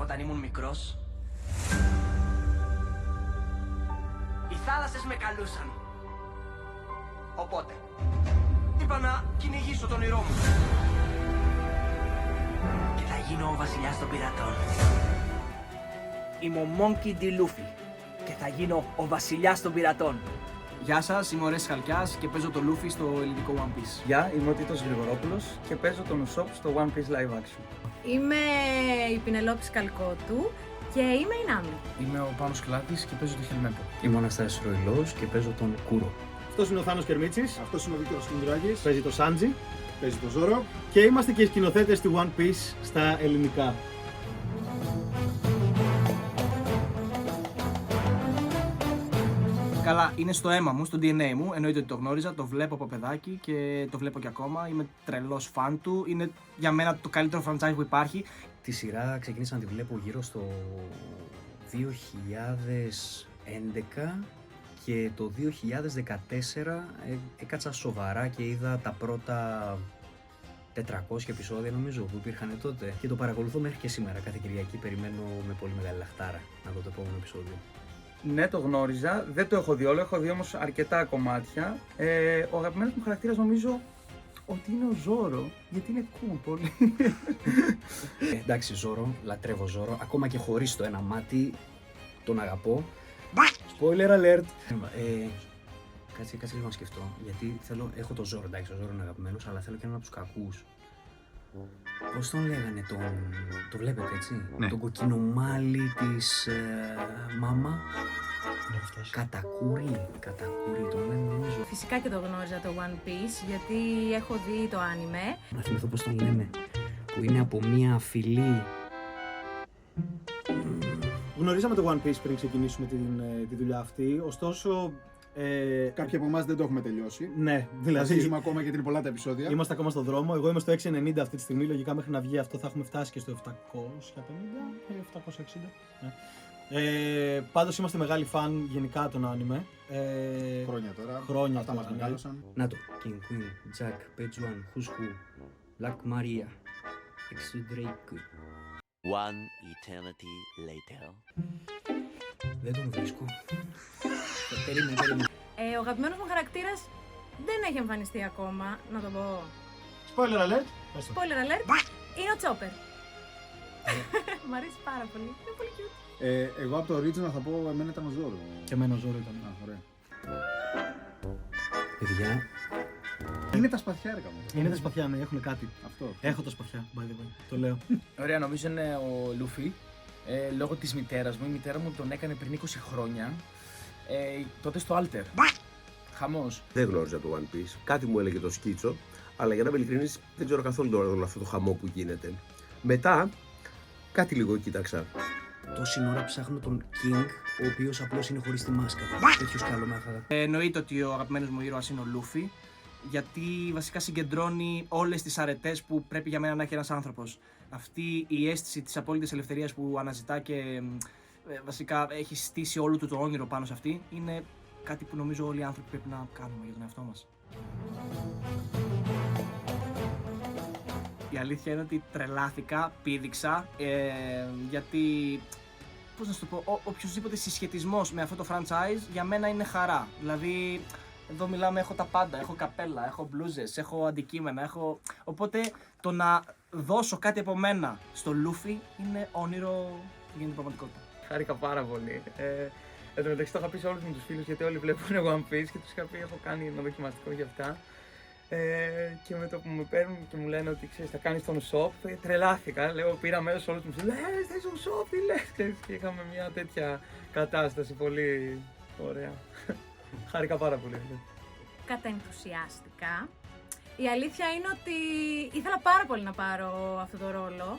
Όταν ήμουν μικρός, οι θάλασσες με καλούσαν. Οπότε, είπα να κυνηγήσω τον όνειρό μου. Και θα γίνω ο βασιλιάς των πειρατών. Είμαι ο Monkey D. Luffy και θα γίνω ο βασιλιάς των πειρατών. Γεια σας, είμαι ο Ρέσης Χαλκιάς και παίζω το Luffy στο ελληνικό One Piece. Γεια, είμαι ο Τίτος Γρηγορόπουλος και παίζω τον Ουσόπ στο One Piece Live Action. Είμαι η Πινελόπη Καλκότου και είμαι η Νάμι. Είμαι ο Πάνος Κλάτης και παίζω το Χελμέπο. Είμαι ο Αναστάσης Ροϊλός και παίζω τον Κούρο. Αυτός είναι ο Θάνος Κερμίτσης. Αυτός είναι ο Βίκτορος Κινδράκης. Παίζει το Σάντζι. Παίζει το Ζόρο. Και είμαστε και οι σκηνοθέτες του One Piece στα ελληνικά. Καλά, είναι στο αίμα μου, στο DNA μου. Εννοείται ότι το γνώριζα, το βλέπω από παιδάκι και το βλέπω και ακόμα. Είμαι τρελός φαν του. Είναι για μένα το καλύτερο franchise που υπάρχει. Τη σειρά ξεκίνησα να τη βλέπω γύρω στο 2011 και το 2014 έκατσα σοβαρά και είδα τα πρώτα 400 επεισόδια νομίζω που υπήρχαν τότε και το παρακολουθώ μέχρι και σήμερα. Κάθε Κυριακή περιμένω με πολύ μεγάλη λαχτάρα να δω το επόμενο επεισόδιο. Ναι, το γνώριζα, δεν το έχω δει όλο, έχω δει όμως αρκετά κομμάτια. Ο αγαπημένος μου χαρακτήρας νομίζω ότι είναι ο Ζόρο, γιατί είναι cool πολύ. Εντάξει, Ζόρο, λατρεύω Ζόρο, ακόμα και χωρίς το ένα μάτι, τον αγαπώ. Spoiler alert! Κάτσε λίγο να σκεφτώ, γιατί έχω το Ζόρο, εντάξει, ο Ζόρο είναι αγαπημένος, αλλά θέλω και έναν από τους κακούς. Πώς τον λέγανε το βλέπετε έτσι, Ναι. τον κοκκινομάλι της μάμα. Κατακούρη τον λένε νομίζω. Φυσικά και το γνώριζα το One Piece γιατί έχω δει το άνιμε. Να θυμηθώ πώς τον λένε, που είναι από μία φυλή. Γνωρίζαμε το One Piece πριν ξεκινήσουμε τη δουλειά αυτή, ωστόσο... Κάποιοι από εμάς δεν το έχουμε τελειώσει. Ναι, δηλαδή Αρχίζουμε ακόμα γιατί είναι πολλά τα επεισόδια. είμαστε ακόμα στον δρόμο. Εγώ είμαι στο 690 αυτή τη στιγμή, λογικά μέχρι να βγει αυτό θα έχουμε φτάσει και στο 750 ή 760. Ναι. Πάντως είμαστε μεγάλοι φαν γενικά των άνιμε. Χρόνια τώρα. Χρόνια Αυτά τώρα, μας ναι. μεγάλωσαν. Να το, King, Queen, Jack, Page One, Who's Who, Black Maria, Extra Drake. One eternity later. Δεν τον βρίσκω. Περίμενε. Ο αγαπημένος μου χαρακτήρας δεν έχει εμφανιστεί ακόμα, να το πω. Spoiler alert! Spoiler alert, είναι ο Τσόπερ. Μ' αρέσει πάρα πολύ, είναι πολύ cute. Εγώ από το original θα πω εμένα ήταν ο Ζόρο. Και εμένα ο Ζόρο ήταν. Α, ωραία. Παιδιά, Είναι τα σπαθιά έργα μου. Είναι τα σπαθιά, ναι, έχουν κάτι. Αυτό. Έχω τα σπαθιά, by the way, το λέω. Ωραία, νομίζω είναι ο Λούφι. Λόγω της μητέρας μου. Η μητέρα μου τον έκανε πριν 20 χρόνια. Τότε στο Alter. Χαμός. Δεν γνώριζα το One Piece. Κάτι μου έλεγε το σκίτσο, αλλά για να είμαι ειλικρινής δεν ξέρω καθόλου όλο αυτό το χαμό που γίνεται. Μετά, κάτι λίγο κοίταξα. τόση ώρα ψάχνω τον King, ο οποίος απλώς είναι χωρίς τη μάσκα. Τέτοιος καλομάθα. Εννοείται ότι ο αγαπημένος μου ήρωας είναι ο Λούφι, γιατί βασικά συγκεντρώνει όλες τις αρετές που πρέπει για μένα να έχει ένας άνθρωπος. Αυτή η αίσθηση της απόλυτης ελευθερίας που αναζητά και βασικά έχει στήσει όλο του το όνειρο πάνω σε αυτή, είναι κάτι που νομίζω όλοι οι άνθρωποι πρέπει να κάνουμε για τον εαυτό μας. Η αλήθεια είναι ότι τρελάθηκα, πήδηξα, γιατί, πώς να σου το πω, οποιοσδήποτε συσχετισμός με αυτό το franchise για μένα είναι χαρά. Δηλαδή, εδώ μιλάμε, έχω τα πάντα, έχω καπέλα, έχω μπλούζες, έχω αντικείμενα, οπότε το να δώσω κάτι από μένα στο Λούφι είναι όνειρο που γίνεται πραγματικότητα. Χάρηκα πάρα πολύ. Εν τω μεταξύ το είχα πει σε όλους μου τους φίλους γιατί όλοι βλέπουν One Piece και τους είχα πει έχω κάνει ένα δοκιμαστικό για αυτά. Και με το που με παίρνουν και μου λένε ότι ξέρεις θα κάνεις τον Ουσόπ, τρελάθηκα. Λέω πήρα μέσα σε όλους τους φίλους, θες Ουσόπ, τι λες, και είχαμε μια τέτοια κατάσταση πολύ ωραία. Χάρηκα πάρα πολύ. Κατενθουσιάστηκα. Η αλήθεια είναι ότι ήθελα πάρα πολύ να πάρω αυτό το ρόλο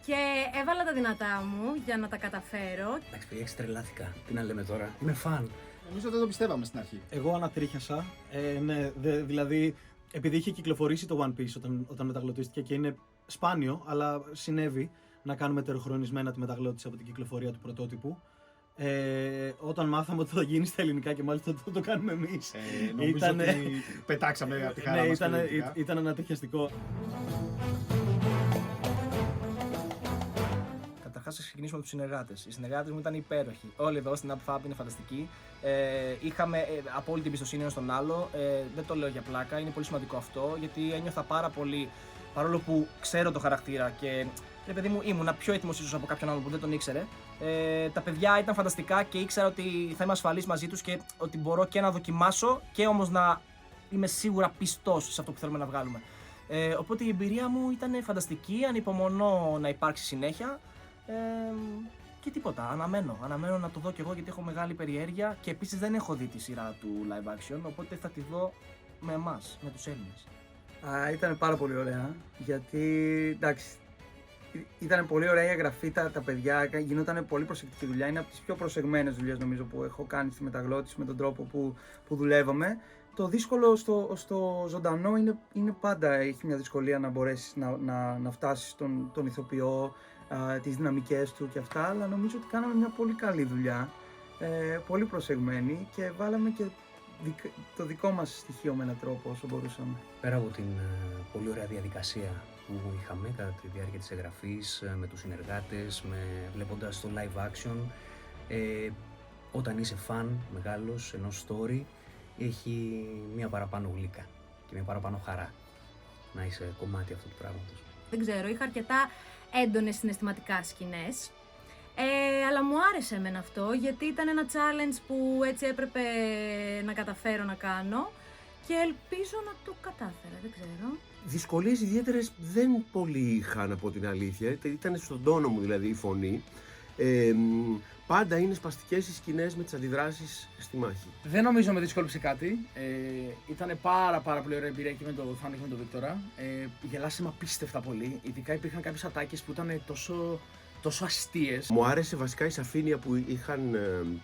και έβαλα τα δυνατά μου για να τα καταφέρω. Εντάξει, παιδιά, τρελάθηκα. Τι να λέμε τώρα. Είμαι φαν. Νομίζω δεν το πιστεύαμε στην αρχή. Εγώ ανατρίχιασα. Ναι, δηλαδή, επειδή είχε κυκλοφορήσει το One Piece όταν μεταγλωτίστηκε και είναι σπάνιο, αλλά συνέβη να κάνουμε τεροχρονισμένα τη μεταγλώτηση από την κυκλοφορία του πρωτότυπου. Όταν μάθαμε ότι θα γίνει στα ελληνικά και μάλιστα το κάνουμε εμείς. Νομίζω ότι πετάξαμε από τη χαρά μας. Ήταν ανατριχιαστικό. Καταρχάς ξεκινήσουμε με τους συνεργάτες. Οι συνεργάτες μου ήταν υπέροχοι. Όλοι εδώ στην UpFab είναι φανταστικοί. Είχαμε απόλυτη εμπιστοσύνη ένας στον άλλο. Δεν το λέω για πλάκα, είναι πολύ σημαντικό αυτό, γιατί ένιωθα πάρα πολύ, παρόλο που ξέρω το χαρακτήρα και ρε παιδί μου ήμουνα πιο έτοιμος ίσως από κάποιον άλλο που δεν τον ήξερε. Τα παιδιά ήταν φανταστικά και ήξερα ότι θα είμαι ασφαλής μαζί τους και ότι μπορώ και να δοκιμάσω και όμως να είμαι σίγουρα πιστός σε αυτό που θέλουμε να βγάλουμε. Οπότε η εμπειρία μου ήταν φανταστική, ανυπομονώ να υπάρξει συνέχεια και τίποτα, αναμένω να το δω κι εγώ γιατί έχω μεγάλη περιέργεια και επίσης δεν έχω δει τη σειρά του live action, οπότε θα τη δω με εμάς, με τους Έλληνες. Ήταν πάρα πολύ ωραία, γιατί εντάξει, ήταν πολύ ωραία η εγγραφή, τα παιδιά, γινόταν πολύ προσεκτική δουλειά, είναι από τις πιο προσεγμένες δουλειές νομίζω που έχω κάνει στη μεταγλώτηση με τον τρόπο που δουλεύαμε. Το δύσκολο στο ζωντανό είναι πάντα, έχει μια δυσκολία να μπορέσεις να φτάσεις τον ηθοποιό, τις δυναμικές του και αυτά, αλλά νομίζω ότι κάναμε μια πολύ καλή δουλειά, πολύ προσεγμένη και βάλαμε και το δικό μας στοιχείο με έναν τρόπο όσο μπορούσαμε. Πέρα από την πολύ ωραία διαδικασία που είχαμε κατά τη διάρκεια της εγγραφής, με τους συνεργάτες, βλέποντας το live action, όταν είσαι φαν μεγάλος ενός story, έχει μια παραπάνω γλύκα και μια παραπάνω χαρά να είσαι κομμάτι αυτού του πράγματος. Δεν ξέρω, είχα αρκετά έντονες συναισθηματικά σκηνές, αλλά μου άρεσε εμένα αυτό γιατί ήταν ένα challenge που έτσι έπρεπε να καταφέρω να κάνω και ελπίζω να το κατάφερα, δεν ξέρω. Δυσκολίες ιδιαίτερες δεν πολύ είχαν από την αλήθεια, ήταν στον τόνο μου δηλαδή η φωνή. Πάντα είναι σπαστικές οι σκηνές με τις αντιδράσεις στη μάχη. Δεν νομίζω με δυσκόλυψε κάτι. Ήταν πάρα πολύ ωραία εμπειρία και με τον Φάνη και με τον Βίκτορα. Γελάσαμε απίστευτα πολύ. Ειδικά υπήρχαν κάποιες ατάκες που ήταν τόσο αστείες. Μου άρεσε βασικά η σαφήνεια που είχαν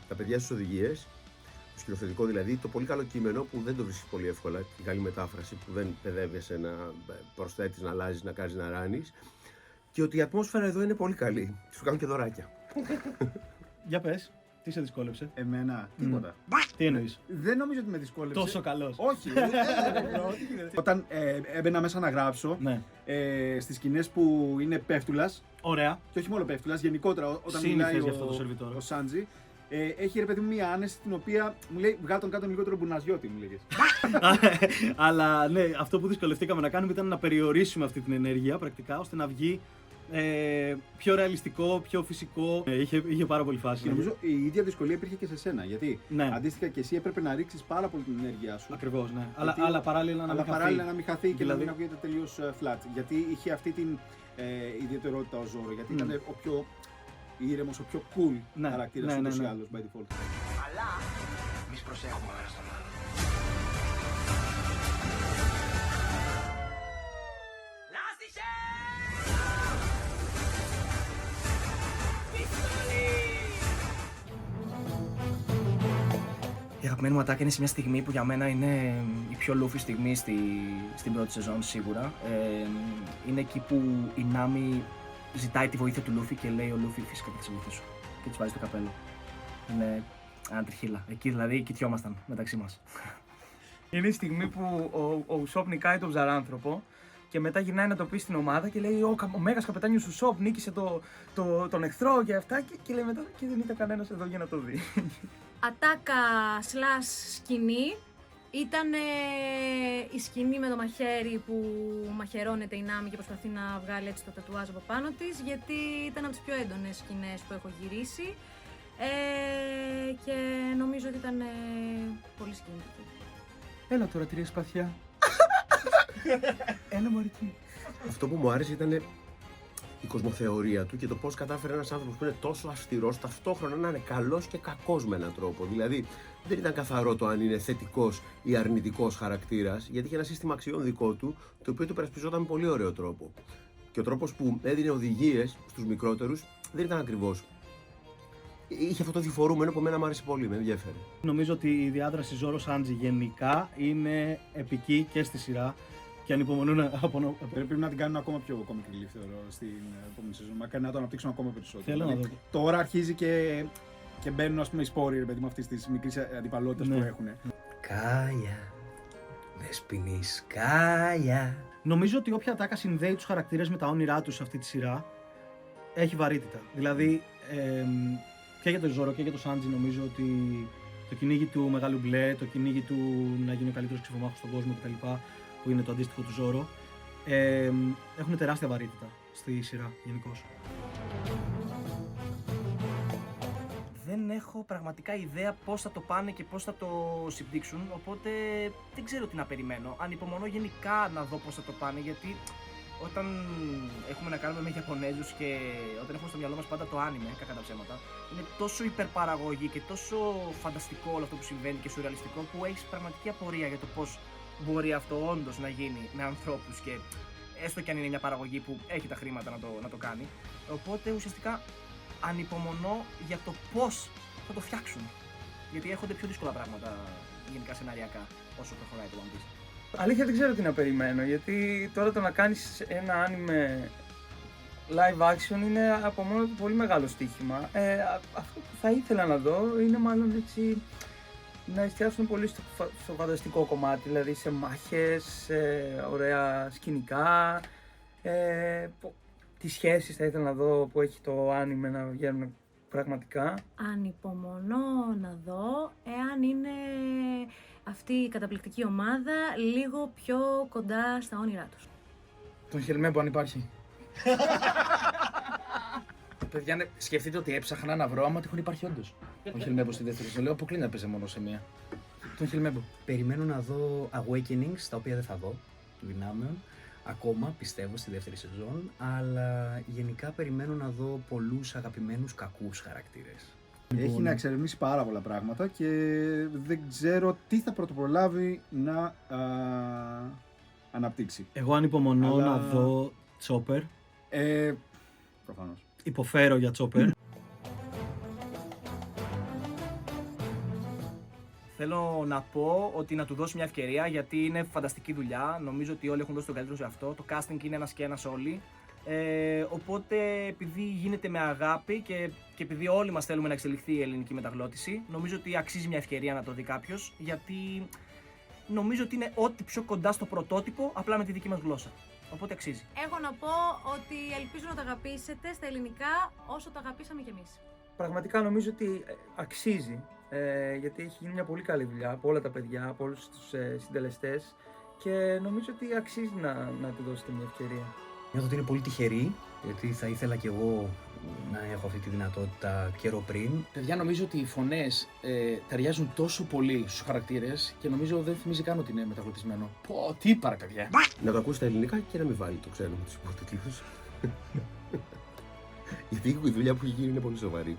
τα παιδιά στις οδηγίες, το σκηνοθετικό δηλαδή, το πολύ καλό κείμενο που δεν το βρίσκεις πολύ εύκολα, η καλή μετάφραση που δεν παιδεύεσαι να προσθέτεις, να αλλάζεις, να κάνεις, να ράνεις. Και ότι η ατμόσφαιρα εδώ είναι πολύ καλή. Σου κάνουν και δωράκια. Για πες, τι σε δυσκόλεψε? Εμένα, τίποτα. Τι εννοείς? Δεν νομίζω ότι με δυσκόλεψε. Τόσο καλός. Όχι. Όταν έμπαινα μέσα να γράψω, Ναι. στις σκηνές που είναι πέφτουλας, Ωραία. και όχι μόνο πέφτουλας, γενικότερα όταν Σύνηθες μιλάει γι' αυτό το σερβιτόρο. ο Σάντζι, έχει ρε παιδί μου μία άνεση την οποία μου λέει βγάλ' τον κάτω λιγότερο μπουναζιώτη, μου λέγες. Αλλά ναι, αυτό που δυσκολευτήκαμε να κάνουμε ήταν να περιορίσουμε αυτή την ενέργεια πρακτικά ώστε να βγει πιο ρεαλιστικό, πιο φυσικό. Είχε πάρα πολύ φάση. Και νομίζω η ίδια δυσκολία υπήρχε και σε σένα. Γιατί Ναι. αντίστοιχα και εσύ έπρεπε να ρίξεις πάρα πολύ την ενέργεια σου. Ακριβώς, ναι. Γιατί- Αλλά παράλληλα να μην χαθεί. και Δηλαδή- να μην ακούγεται τελείως flat. Γιατί είχε αυτή την ιδιαιτερότητα ο Ζόρο. Γιατί ήταν ο πιο ήρεμος, ο πιο cool Ναι, χαρακτήρας ναι, ούτως ναι, ή ναι. άλλως by default. Αλλά εμείς προσέχουμε ο ένας τον άλλο. Λάστιχε! Η αγαπημένη μου ατάκα είναι σε μια στιγμή που για μένα είναι η πιο λούφη στιγμή στην πρώτη σεζόν σίγουρα. Είναι εκεί που η Νάμι ζητάει τη βοήθεια του Λούφι και λέει ο Λούφι φυσικά θα σε βοηθήσω. Και της βάζει το καπέλο. Είναι ένα τριχύλα. Εκεί δηλαδή κοιτιόμασταν μεταξύ μας. Είναι η στιγμή που ο Ουσόπ νικάει τον ψαράνθρωπο και μετά γυρνάει να το πει στην ομάδα και λέει: Ο Μέγας Καπετάνιος Ουσόπ νίκησε τον εχθρό και αυτά. Και λέει μετά: Και δεν ήταν κανένας εδώ για να το δει. Ατάκα slash σκηνή ήταν η σκηνή με το μαχαίρι που μαχαιρώνεται η Νάμι και προσπαθεί να βγάλει έτσι το τατουάζ από πάνω της, γιατί ήταν από τις πιο έντονες σκηνές που έχω γυρίσει και νομίζω ότι ήταν πολύ σκηνική. Έλα τώρα, τρία σπαθιά. Έλα μωρή εκεί. Αυτό που μου άρεσε ήταν η κοσμοθεωρία του και το πώς κατάφερε ένας άνθρωπος που είναι τόσο αυστηρός ταυτόχρονα να είναι καλός και κακός με έναν τρόπο. Δηλαδή δεν ήταν καθαρό το αν είναι θετικός ή αρνητικός χαρακτήρας, γιατί είχε ένα σύστημα αξιών δικό του, το οποίο το περασπιζόταν με πολύ ωραίο τρόπο. Και ο τρόπος που έδινε οδηγίες στους μικρότερους δεν ήταν ακριβώς. Είχε αυτό το διφορούμενο που εμένα μου άρεσε πολύ, με ενδιαφέρει. Νομίζω ότι η διάδραση Ζόρο Σάντζι γενικά είναι επική και στη σειρά και ανυπομονούν να Πρέπει να την κάνουν ακόμα πιο κομική, θεωρώ, στην επόμενη σεζόν. Μακάρι να το αναπτύξουν ακόμα περισσότερο. Θέλω να Δηλαδή, δω. τώρα αρχίζει και μπαίνουν, ας πούμε, οι σπόροι, ρε παιδί μου, αυτής της μικρής αντιπαλότητας Ναι. που έχουν. Κάλια, Δεσποινής, Κάλια. Νομίζω ότι όποια ατάκα συνδέει τους χαρακτήρες με τα όνειρά τους σε αυτή τη σειρά έχει βαρύτητα. Δηλαδή, και για τον Ζόρο και για τον Σάντζι νομίζω ότι το κυνήγι του Μεγάλου Μπλε, το κυνήγι του να γίνει ο καλύτερος ξεφομάχος στον κόσμο κτλ. Που είναι το αντίστοιχο του Ζόρο, έχουν τεράστια βαρύτητα στη σειρά γενικώς. Δεν έχω πραγματικά ιδέα πώς θα το πάνε και πώς θα το συμπτύξουν, οπότε δεν ξέρω τι να περιμένω. Ανυπομονώ γενικά να δω πώς θα το πάνε, γιατί όταν έχουμε να κάνουμε με Ιαπωνέζους και όταν έχουμε στο μυαλό μας πάντα το άνιμε, κακά τα ψέματα, είναι τόσο υπερπαραγωγή και τόσο φανταστικό όλο αυτό που συμβαίνει και σουρεαλιστικό, που έχεις πραγματική απορία για το πώς μπορεί αυτό όντως να γίνει με ανθρώπους, και έστω κι αν είναι μια παραγωγή που έχει τα χρήματα να το κάνει. Οπότε ουσιαστικά ανυπομονώ για το πώς θα το φτιάξουν. Γιατί έρχονται πιο δύσκολα πράγματα γενικά σεναριακά όσο προχωράει το One Piece. Αλήθεια δεν ξέρω τι να περιμένω, γιατί τώρα το να κάνεις ένα anime live action είναι από μόνο του πολύ μεγάλο στοίχημα. Αυτό που θα ήθελα να δω είναι μάλλον έτσι να εστιάσουν πολύ στο φανταστικό κομμάτι, δηλαδή σε μάχες, σε ωραία σκηνικά. Τις σχέσεις θα ήθελα να δω που έχει το anime να βγαίνουν πραγματικά. Ανυπομονώ να δω εάν είναι αυτή η καταπληκτική ομάδα λίγο πιο κοντά στα όνειρά τους. Τον Χελμέμπο αν υπάρχει. Παιδιά, ναι, σκεφτείτε ότι έψαχνα να βρω άμα τυχόν υπάρχει όντως. Τον Χελμέμπο στη δεύτερη σεζόν. Λέω αποκλεί να παίζει μόνο σε μία. Τον Χελμέμπο. Περιμένω να δω Awakenings, τα οποία δεν θα δω, του δυνάμεων. Ακόμα πιστεύω στη δεύτερη σεζόν, αλλά γενικά περιμένω να δω πολλούς αγαπημένους κακούς χαρακτήρες. Έχει να εξερευνήσει πάρα πολλά πράγματα και δεν ξέρω τι θα πρωτοπρολάβει να αναπτύξει. Εγώ ανυπομονώ Αλλά- να δω Chopper. Προφανώς. Υποφέρω για Chopper. Θέλω να πω ότι να του δώσει μια ευκαιρία, γιατί είναι φανταστική δουλειά. Νομίζω ότι όλοι έχουν δώσει τον καλύτερο σε αυτό. Το casting είναι ένας και ένας όλοι. Οπότε επειδή γίνεται με αγάπη και επειδή όλοι μας θέλουμε να εξελιχθεί η ελληνική μεταγλώτηση, νομίζω ότι αξίζει μια ευκαιρία να το δει κάποιος, γιατί νομίζω ότι είναι ό,τι πιο κοντά στο πρωτότυπο, απλά με τη δική μας γλώσσα. Οπότε αξίζει. Έχω να πω ότι ελπίζω να το αγαπήσετε στα ελληνικά όσο το αγαπήσαμε κι εμείς. Πραγματικά νομίζω ότι αξίζει, γιατί έχει γίνει μια πολύ καλή δουλειά από όλα τα παιδιά, από όλους τους συντελεστές, και νομίζω ότι αξίζει να του δώσετε μια ευκαιρία. Νιώθω ότι είναι πολύ τυχερή, γιατί θα ήθελα κι εγώ να έχω αυτή τη δυνατότητα καιρό πριν. Παιδιά, νομίζω ότι οι φωνές ταιριάζουν τόσο πολύ στους χαρακτήρες και νομίζω δεν θυμίζει καν ότι είναι μεταγλωτισμένο. Πω, τι είπα ρε παιδιά. Να το ακούσει στα ελληνικά και να μην βάλει το ξένο με τους υπότιτλους. Γιατί η δουλειά που έχει γίνει είναι πολύ σοβαρή.